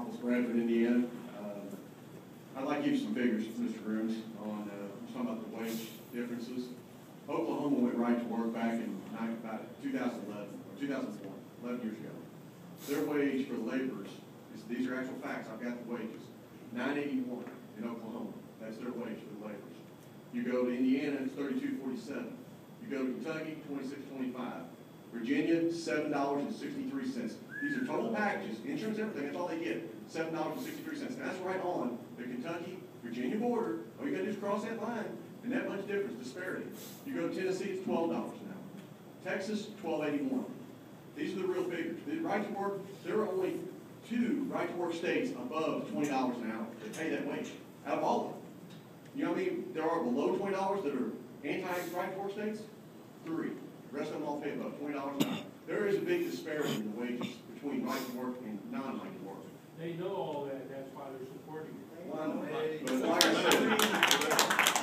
office, Bradford, Indiana. I'd like to give you some figures, Mr. Grooms, on talking about the wage differences. Oklahoma went right to work back in about 2011 or 2001, 11 years ago. Their wage for laborers, these are actual facts, I've got the wages, $9.81 in Oklahoma. That's their wage for the laborers. You go to Indiana, it's $32.47. You go to Kentucky, $26.25. Virginia, $7.63. These are total packages, insurance, everything, that's all they get, $7.63. And that's right on the Kentucky-Virginia border. All you got to do is cross that line, and that much difference, disparity. You go to Tennessee, it's $12 an hour. Texas, $12.81. These are the real figures. The right to work, there are only 2 right to work states above $20 an hour that pay that wage, out of all of them. You know what I mean? There are below $20 that are anti-right to work states, 3. The rest of them all pay above $20 an hour. There is a big disparity in the wages between right to work and non-right to work. They know all that. That's why they're supporting it. Well, I know. But like I said,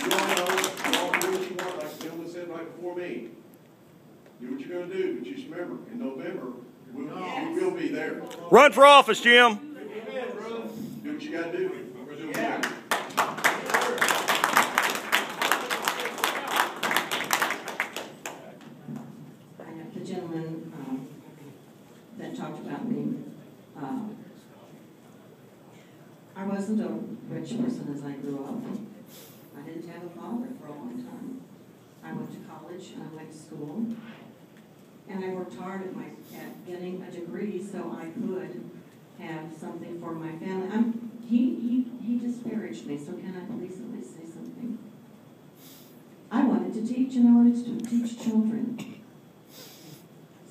you all know, you all do what you want, like the gentleman said right before me. Do what you're going to do, but just remember, in November, we will be there. Run for office, Jim. Do what you got to do. We're going to do what we got to do. The gentleman that talked about me, I wasn't a rich person as I grew up. I didn't have a father for a long time. I went to college and I went to school, and I worked hard at getting a degree so I could have something for my family. He disparaged me, so can I please at least say something? I wanted to teach, and I wanted to teach children.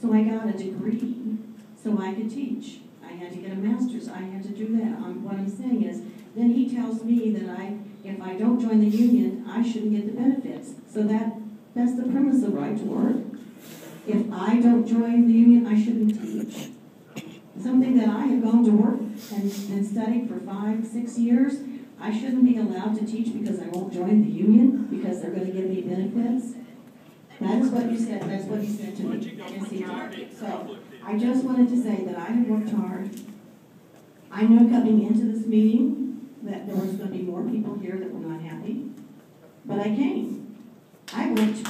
So I got a degree so I could teach. I had to get a master's. I had to do that. What I'm saying is, then he tells me that if I don't join the union, I shouldn't get the benefits. So that's the premise of right to work. If I don't join the union, I shouldn't teach. Something that I have gone to work and studied for 5, 6 years, I shouldn't be allowed to teach because I won't join the union because they're going to give me benefits. That is what you said. That's what he said to me. Yes, he did. So I just wanted to say that I have worked hard. I knew coming into this meeting that there was going to be more people here that were not happy, but I came. I went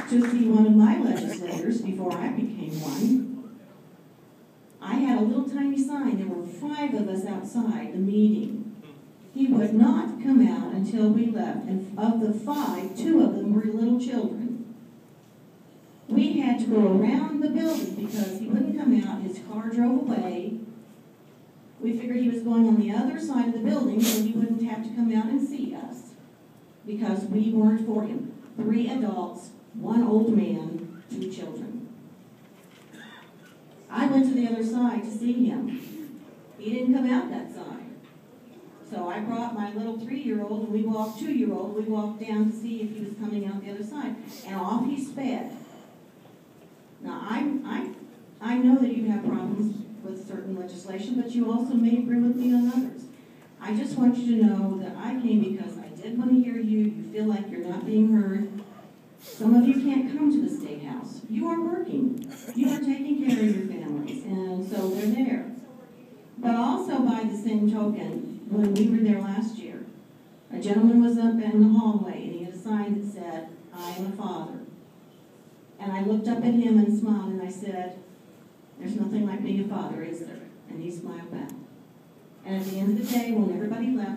to see one of my legislators before I became one. I had a little tiny sign. There were 5 of us outside the meeting. He would not come out until we left, and of the 5, 2 of them were little children. We had to go around the building because he wouldn't come out. His car drove away. We figured he was going on the other side of the building so he wouldn't have to come out and see us because we weren't for him. 3 adults, 1 old man, 2 children. I went to the other side to see him. He didn't come out that side. So I brought my little 3-year-old, and we walked 2-year-old. We walked down to see if he was coming out the other side, and off he sped. Now, I know that you have problems with certain legislation, but you also may agree with me on others. I just want you to know that I came because I did want to hear you. You feel like you're not being heard. Some of you can't come to the State House. You are working. You are taking care of your families, and so they're there. But also, by the same token, when we were there last year, a gentleman was up in the hallway, and he had a sign that said, "I am a father." And I looked up at him and smiled, and I said, "There's nothing like being a father, is there?" And he smiled back. And at the end of the day, when everybody left,